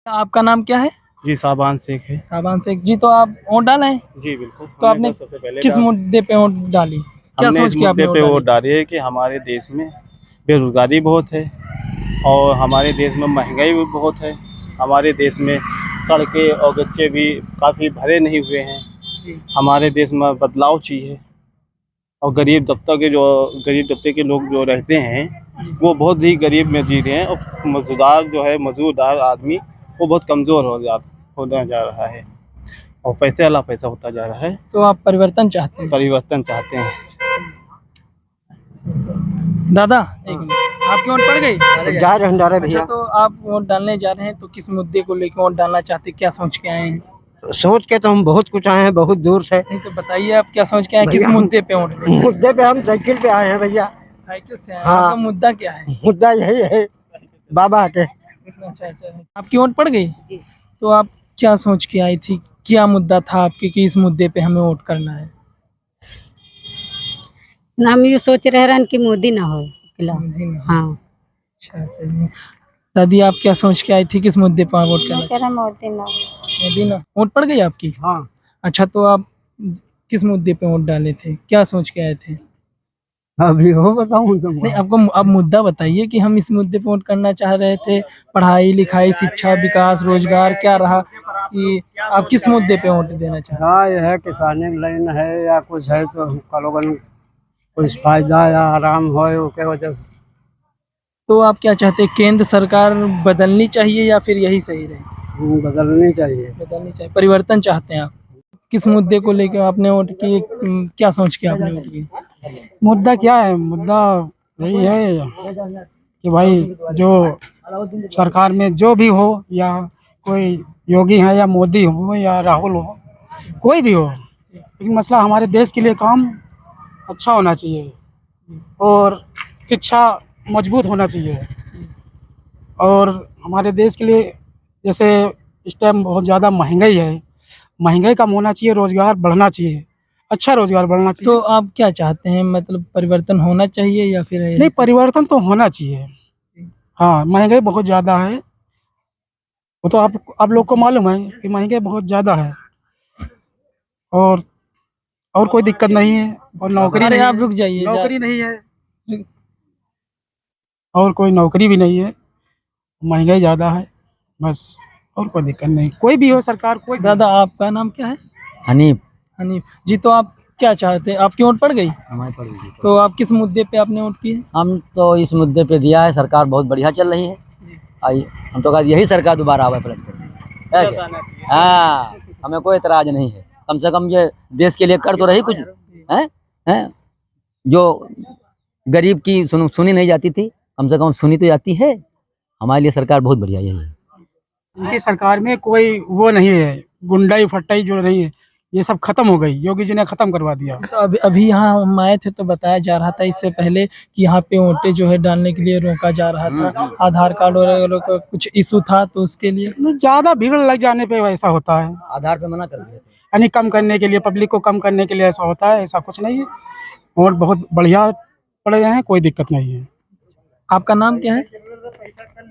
आपका नाम क्या है? जी साबान शेख है। साबान शेख जी, तो आप वोट डाले हैं? जी बिल्कुल। तो आपने किस मुद्दे पे वोट डाली? क्या हमने सोच इस के आपने मुद्दे पे वोट वोट डाली है कि हमारे देश में बेरोजगारी बहुत है और हमारे देश में महंगाई भी बहुत है। हमारे देश में सड़कें और गच्चे भी काफ़ी भरे नहीं हुए हैं। डाली? हमारे देश में बदलाव चाहिए और गरीब तबके के लोग जो रहते हैं वो बहुत ही गरीब में जी रहे हैं और मजदूरदार आदमी वो बहुत कमज़ोर होता जा रहा है और पैसे वाला पैसा होता जा रहा है। तो आप परिवर्तन चाहते हैं? परिवर्तन चाहते हैं। दादा एक मिनट, आपकी वोट पड़ गई? जा रहे हैं अच्छा, भैया। तो आप वोट डालने जा रहे हैं, तो किस मुद्दे को लेकर वोट डालना चाहते हैं? क्या सोच के आए हैं? सोच के तो हम बहुत कुछ आए हैं, बहुत दूर से। नहीं तो बताइए आप क्या सोच के आए हैं, किस भैया, मुद्दे पे वोट देंगे? मुद्दे पे हम साइकिल पे आए हैं भैया। साइकिल से आए हैं? हाँ। आपका मुद्दा क्या है? मुद्दा यही है, बाबा हटे। अच्छा अच्छा, आपकी वोट पड़ गई? तो आप क्या सोच के आई थी? क्या मुद्दा था आपके कि इस मुद्दे पे हमें वोट करना है? हम ये सोच रहे हैं कि मोदी ना हो खिलाफ। हाँ। अच्छा अच्छा। दादी आप क्या सोच के आई थी, किस मुद्दे पर वोट करना? मोदी ना। मोदी ना। वोट पड़ गई आपकी? हाँ। अच्छा, तो आप किस मुद्दे पे वोट डाले थे? क्या सोच के आए थे? अभी हो बताऊँ तुमको? नहीं, आपको आप मुद्दा बताइए कि हम इस मुद्दे पे वोट करना चाह रहे थे। पढ़ाई लिखाई, शिक्षा, विकास, रोजगार क्या रहा कि आप किस मुद्दे पे वोट देना चाह रहे हैं? हाँ, यह है किसानी लाइन है या कुछ है तो हमका लोगन कुछ फायदा या आराम हो उसके वजह से। तो आप क्या चाहते हैं, केंद्र सरकार बदलनी चाहिए या फिर यही सही रहे? बदलनी चाहिए। बदलनी चाहिए, परिवर्तन चाहते हैं आप। किस मुद्दे को लेकर आपने वोट की? क्या सोच के आपने वोट की? मुद्दा क्या है? मुद्दा यही है कि भाई जो सरकार में जो भी हो, या कोई योगी है या मोदी हो या राहुल हो, कोई भी हो, लेकिन मसला हमारे देश के लिए काम अच्छा होना चाहिए और शिक्षा मजबूत होना चाहिए। और हमारे देश के लिए जैसे इस टाइम बहुत ज़्यादा महंगाई है, महंगाई कम होना चाहिए, रोज़गार बढ़ना चाहिए, अच्छा रोज़गार बढ़ना चाहिए। तो आप क्या चाहते हैं, मतलब परिवर्तन होना चाहिए या फिर नहीं, परिवर्तन तो होना चाहिए। हाँ, महंगाई बहुत ज़्यादा है, वो तो आप लोग को मालूम है कि महंगाई बहुत ज़्यादा है। और कोई दिक्कत नहीं है, और नौकरी अरे नहीं आप है, रुक जाइए, नौकरी नहीं है, और कोई नौकरी भी नहीं है, महंगाई ज़्यादा है, बस। और कोई दिक्कत नहीं, कोई भी हो सरकार, कोई भी। दादा आपका नाम क्या है? हनीफ। हनीफ जी, तो आप क्या चाहते हैं? आपकी वोट पड़ गई? हमारी पड़ गई। तो आप किस मुद्दे पे आपने वोट की? हम तो इस मुद्दे पे दिया है, सरकार बहुत बढ़िया चल रही है। आई हम तो कहते यही सरकार दोबारा आवे पलट कर, है क्या? हाँ, हमें कोई एतराज नहीं है। कम से कम ये देश के लिए कर तो रही कुछ, हैं जो गरीब की सुनी नहीं जाती थी, कम से कम सुनी तो जाती है। हमारे लिए सरकार बहुत बढ़िया यही है। उनकी सरकार में कोई वो नहीं है, गुंडाई फट्टाई जो नहीं है, ये सब खत्म हो गई। योगी जी ने खत्म करवा दिया। तो अभी यहाँ हम आए थे तो बताया जा रहा था इससे पहले कि यहाँ पे वोटें जो है डालने के लिए रोका जा रहा था, आधार कार्ड और कुछ इशू था, तो उसके लिए ज्यादा भीड़ लग जाने पे वैसा होता है, आधार पे मना कर दिया, यानी कम करने के लिए, पब्लिक को कम करने के लिए ऐसा होता है। ऐसा कुछ नहीं है, और बहुत बढ़िया पड़े हैं, कोई दिक्कत नहीं है। आपका नाम क्या है?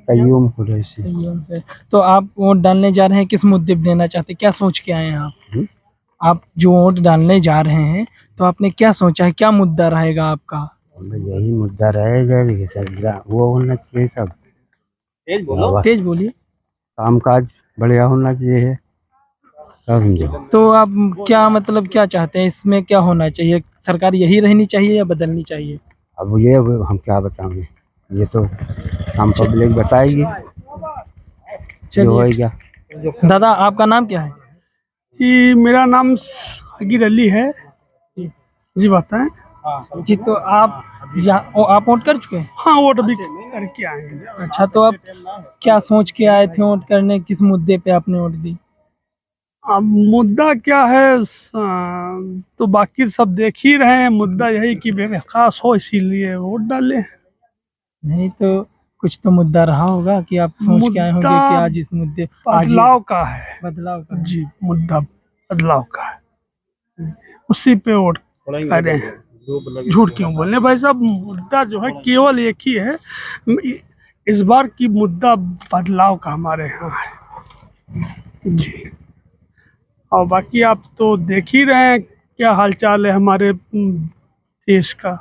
कय्यूम कुरैशी। तो आप वोट डालने जा रहे हैं, किस मुद्दे पे देना चाहते हैं? क्या सोच के आए हैं आप? आप जो वोट डालने जा रहे हैं तो आपने क्या सोचा है, क्या मुद्दा रहेगा आपका? यही मुद्दा रहेगा, वो होना चाहिए, सब तेज बोलिए। कामकाज बढ़िया होना चाहिए, समझो। तो आप क्या मतलब क्या चाहते हैं, इसमें क्या होना चाहिए? सरकार यही रहनी चाहिए या बदलनी चाहिए? अब ये हम क्या बताएंगे, ये तो हम पब्लिक बताएगी जो होएगा। दादा आपका नाम क्या है? जी, मेरा नाम सागिर अली है जी। बताएं जी, तो आप आप वोट कर चुके हैं? हाँ, वोट भी करके आए हैं। अच्छा, तो आप क्या सोच के आए थे वोट करने, किस मुद्दे पे आपने वोट दी? अब मुद्दा क्या है तो बाकी सब देख ही रहे हैं। मुद्दा यही कि विकास हो, इसीलिए वोट डाले। नहीं तो कुछ तो मुद्दा रहा होगा कि आप सोच के आए होंगे कि आज इस मुद्दे बदलाव का है। बदलाव का जी, मुद्दा बदलाव का है, उसी पे वोट करें। झूठ क्यों बोलने भाई साहब, मुद्दा जो है केवल एक ही है इस बार की, मुद्दा बदलाव का हमारे यहाँ है। जी। और बाकी आप तो देख ही रहे हैं क्या हालचाल है हमारे देश का।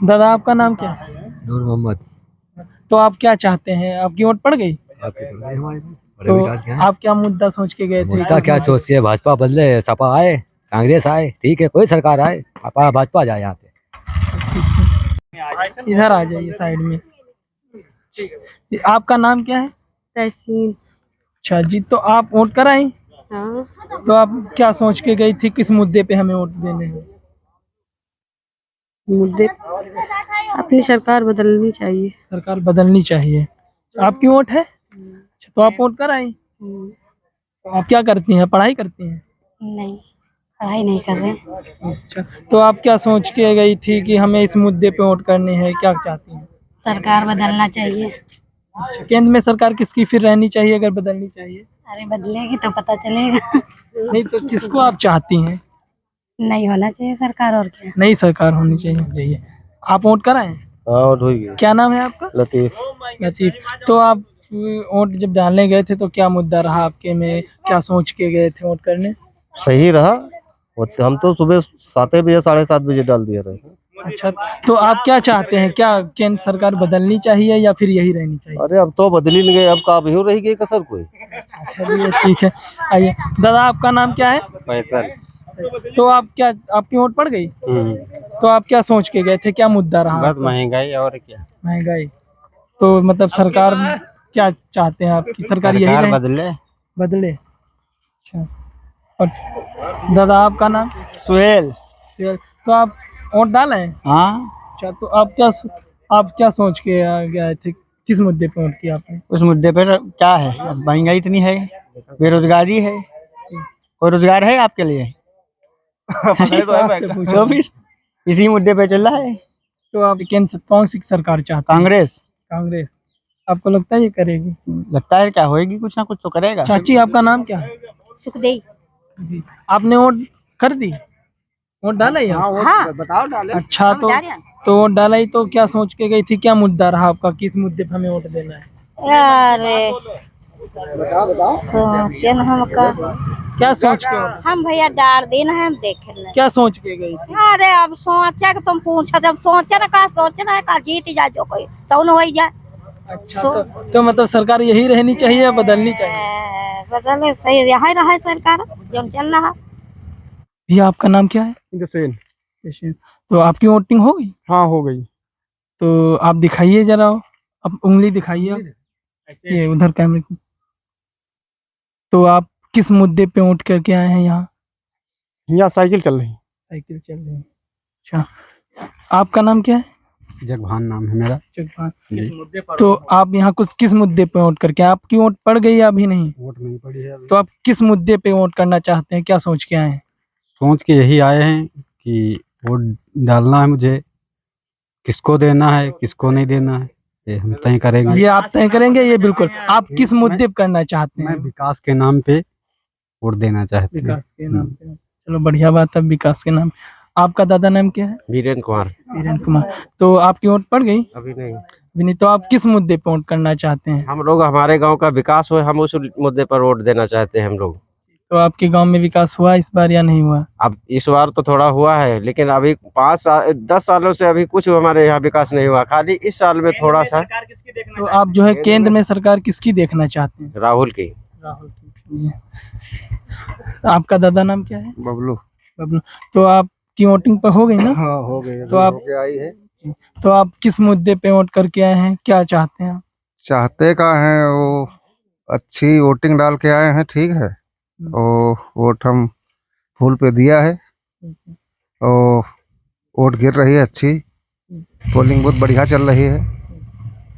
दादा आपका नाम क्या है? नूर मोहम्मद। तो आप क्या चाहते हैं, आपकी वोट पड़ गई? तो आप क्या मुद्दा सोच के गए थे? मुद्दा क्या सोचिए, भाजपा बदले, सपा आए, कांग्रेस आए, ठीक है, कोई सरकार आए, भाजपा जाए यहाँ पे। इधर आ जाइए साइड में। आपका नाम क्या है? तहसीन। अच्छा जी, तो आप वोट कराएं? हाँ। तो आप क्या सोच के गई थी, किस मुद्दे पे हमें वोट देने हैं? मुद्दे अपनी सरकार बदलनी चाहिए। सरकार बदलनी चाहिए। आपकी वोट है? अच्छा, तो आप वोट कराएं? तो आप क्या करती हैं, पढ़ाई करती हैं? नहीं, पढ़ाई नहीं कर रहे। अच्छा, तो आप क्या सोच के गई थी कि हमें इस मुद्दे पे वोट करनी है, क्या चाहती हैं? सरकार बदलना चाहिए। अच्छा, केंद्र में सरकार किसकी फिर रहनी चाहिए अगर बदलनी चाहिए? अरे बदलेगी तो पता चलेगा। नहीं तो किसको आप चाहती हैं? नहीं होना चाहिए सरकार, और क्या। नई सरकार होनी चाहिए। आप वोट कराएं? और हो गया। क्या नाम है आपका? लतीफ। लतीफ। तो आप वोट जब डालने गए थे तो क्या मुद्दा रहा आपके में, क्या सोच के गए थे वोट करने? सही रहा। हम तो सुबह 7 बजे 7:30 बजे डाल दिए रहे। अच्छा, तो आप क्या चाहते हैं, क्या केंद्र सरकार बदलनी चाहिए या फिर यही रहनी चाहिए? अरे अब तो बदली नहीं गए, अब का भी रही गई कसर कोई। चलिए ठीक है। आइए दादा, आपका नाम क्या है? फैसल। तो आप क्या, आपकी वोट पड़ गई? तो आप क्या सोच के गए थे, क्या मुद्दा रहा? बस महंगाई और क्या। महंगाई। तो मतलब सरकार क्या चाहते हैं आपकी सरकार यही रहे? बदले। अच्छा, और दादा आपका नाम? सुहेल। तो आप वोट डाले हैं? हाँ। अच्छा, तो आप क्या सोच के गए थे, किस मुद्दे पे वोट किया आपने? उस मुद्दे पर क्या है, अब महंगाई इतनी है, बेरोजगारी है, कोई रोजगार है आपके लिए? आपसे पूछा। तो फिर इसी मुद्दे पे चल रहा है। तो आप केंद्र कौन सी सरकार चाहते हैं? कांग्रेस। कांग्रेस। आपको लगता है ये करेगी? लगता है क्या होएगी, कुछ ना कुछ तो करेगा। चाची आपका नाम क्या है? सुखदेव। आपने वोट कर दी, वोट डाला ही? हाँ। बताओ डाले। अच्छा, तो वोट डाला ही, तो क्या सोच के गई थी, क्या मुद्दा रहा आपका, किस मुद्दे पे हमें वोट देना है? अरे बताओ। सोचे न हमका, क्या सोच के हम भैया डार दिन है, हम देखे ले। क्या सोच के गई थी? अरे अब सोचा कि तुम पूछा, जब सोचे ना का सोचना है का जीत जा जो कोई तो न हो जाए। अच्छा, तो मतलब सरकार यही रहनी चाहिए या बदलनी चाहिए? बदले सही यहाँ रहा सरकार जो चल रहा। भैया आपका नाम क्या है? जसैन। तो आपकी वोटिंग हो गई? हाँ हो गई। तो आप दिखाइए जरा, अब उंगली दिखाइए आप। ये उधर कैमरे की। तो आप किस मुद्दे पे वोट करके आए हैं यहाँ? यहाँ साइकिल चल रही। साइकिल चल रही है। अच्छा, आपका नाम क्या है? जगभान नाम है मेरा। जगभान। तो आप यहाँ कुछ किस मुद्दे पे वोट करके, आपकी वोट पड़ गई या अभी नहीं? वोट नहीं पड़ी है अभी। तो आप किस मुद्दे पे वोट करना चाहते हैं, क्या सोच के आए हैं? सोच के यही आए हैं कि वोट डालना है मुझे, किसको देना है किसको नहीं देना है ये हम तय करेंगे। ये आप तय करेंगे? ये बिल्कुल। आप किस मुद्दे पे करना चाहते हैं? मैं विकास के नाम पे वोट देना चाहते हैं। विकास के नाम पे। चलो बढ़िया बात है, विकास के नाम। आपका दादा नाम क्या है? वीरेंद्र कुमार। वीरेंद्र कुमार। तो आपकी वोट पड़ गई? अभी नहीं। अभी नहीं। तो आप किस मुद्दे पे वोट करना चाहते हैं? हम लोग, हमारे गांव का विकास हो, हम उस मुद्दे पर वोट देना चाहते हैं हम लोग। तो आपके गांव में विकास हुआ इस बार या नहीं हुआ? अब इस बार तो थोड़ा हुआ है, लेकिन अभी 10 सालों से अभी कुछ हमारे यहाँ विकास नहीं हुआ, खाली इस साल में थोड़ा सा। तो आप जो है केंद्र में सरकार किसकी देखना चाहते हैं? राहुल की। राहुल की। आपका दादा नाम क्या है? बबलू। बबलू। तो आपकी वोटिंग पर हो गई ना? हाँ हो गई। तो आप आई है। तो आप किस मुद्दे पे वोट करके आए हैं, क्या चाहते हैं आप? चाहते का है वो, अच्छी वोटिंग डाल के आए हैं, ठीक है। और वोट हम फूल पे दिया है और वोट गिर रही है, अच्छी पोलिंग बहुत बढ़िया चल रही है।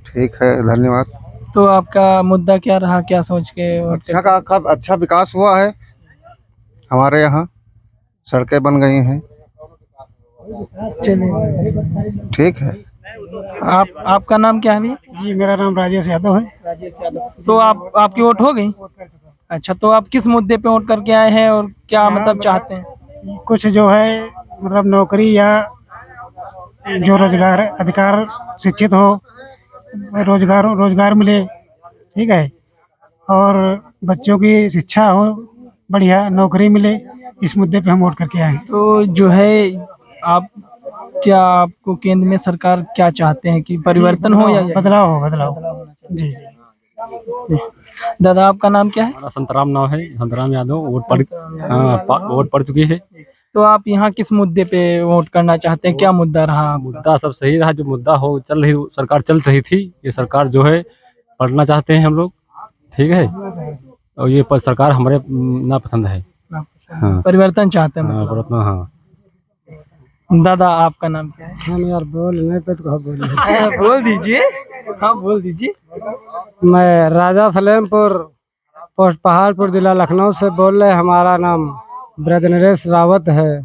ठीक है, धन्यवाद। तो आपका मुद्दा क्या रहा, क्या सोच के वोट अच्छा अच्छा विकास हुआ है हमारे यहाँ, सड़कें बन गई हैं। चलिए ठीक है। आपका नाम क्या है भैया? जी मेरा नाम राजेश यादव है। राजेश यादव। तो आपकी वोट हो गई? अच्छा, तो आप किस मुद्दे पे वोट करके आए हैं और क्या मतलब चाहते हैं? कुछ जो है मतलब नौकरी या जो रोजगार अधिकार, शिक्षित हो, रोजगार मिले, ठीक है। और बच्चों की शिक्षा हो, बढ़िया नौकरी मिले, इस मुद्दे पे हम वोट करके आए हैं। तो जो है आप क्या आपको केंद्र में सरकार क्या चाहते हैं कि परिवर्तन हो या बदलाव हो, बदलाव। जी जी। दादा आपका नाम क्या है? हमारा संतराम नाम है, संतराम यादव। वोट पड़ चुकी है। तो आप यहाँ किस मुद्दे पे वोट करना चाहते हैं, क्या मुद्दा रहा आपका? मुद्दा सब सही रहा, जो मुद्दा हो चल रही सरकार चल रही थी, ये सरकार जो है पढ़ना चाहते हैं हम लोग, ठीक है। और ये सरकार हमारे ना पसंद है। हाँ, परिवर्तन चाहते हैं हाँ, मतलब। परिवर्तन, हाँ। दादा आपका नाम क्या है? हम यार बोल नहीं पे तो बोल बोल दीजिए। हाँ बोल दीजिए। मैं राजा सलेमपुर पोस्ट पहाड़पुर जिला लखनऊ से बोल रहे। हमारा नाम ब्रजनरेश रावत है।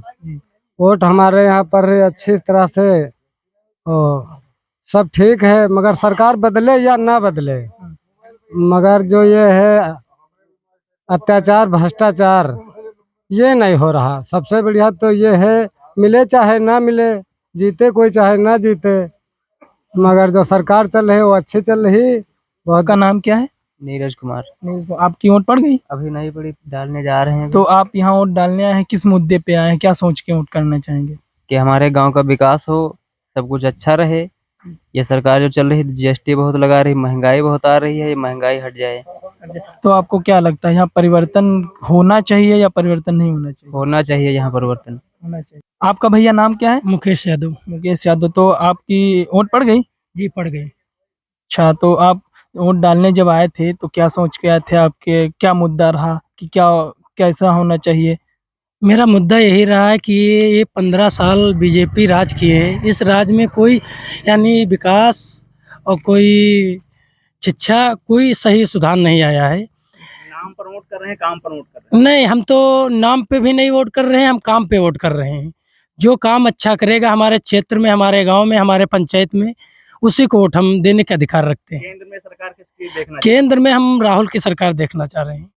वोट हमारे यहाँ पर अच्छी तरह से सब ठीक है, मगर सरकार बदले या ना बदले, मगर जो ये है अत्याचार भ्रष्टाचार ये नहीं हो रहा। सबसे बढ़िया तो ये है, मिले चाहे ना मिले, जीते कोई चाहे ना जीते, मगर जो सरकार चल रही है वो अच्छी चल रही। आपका नाम क्या है? नीरज कुमार। आपकी वोट पड़ गई? अभी नहीं पड़ी, डालने जा रहे हैं। तो आप यहाँ वोट डालने आए हैं, किस मुद्दे पे आए हैं, क्या सोच के वोट करना चाहेंगे? कि हमारे गांव का विकास हो, सब कुछ अच्छा रहे। ये सरकार जो चल रही है जीएसटी बहुत लगा रही, महंगाई बहुत आ रही है, ये महंगाई हट जाए। तो आपको क्या लगता है यहाँ परिवर्तन होना चाहिए या परिवर्तन नहीं होना चाहिए? होना चाहिए यहाँ परिवर्तन। होना चाहिए। आपका भैया नाम क्या है? मुकेश यादव। मुकेश यादव। तो आपकी वोट पड़ गई? जी पड़ गई। अच्छा, तो आप वोट डालने जब आए थे तो क्या सोच के आए थे? आपके क्या मुद्दा रहा कि क्या कैसा होना चाहिए? मेरा मुद्दा यही रहा है कि ये 15 साल बीजेपी राज किए हैं, इस राज में कोई यानी विकास और कोई शिक्षा, कोई सही सुधार नहीं आया है। नाम पर वोट कर रहे हैं, काम पर वोट कर रहे हैं? नहीं, हम तो नाम पे भी नहीं वोट कर रहे हैं, हम काम पे वोट कर रहे हैं। जो काम अच्छा करेगा हमारे क्षेत्र में, हमारे गांव में, हमारे पंचायत में, उसी को वोट हम देने का अधिकार रखते हैं। केंद्र में सरकार किसकी देखना? केंद्र में हम राहुल की सरकार देखना चाह रहे हैं।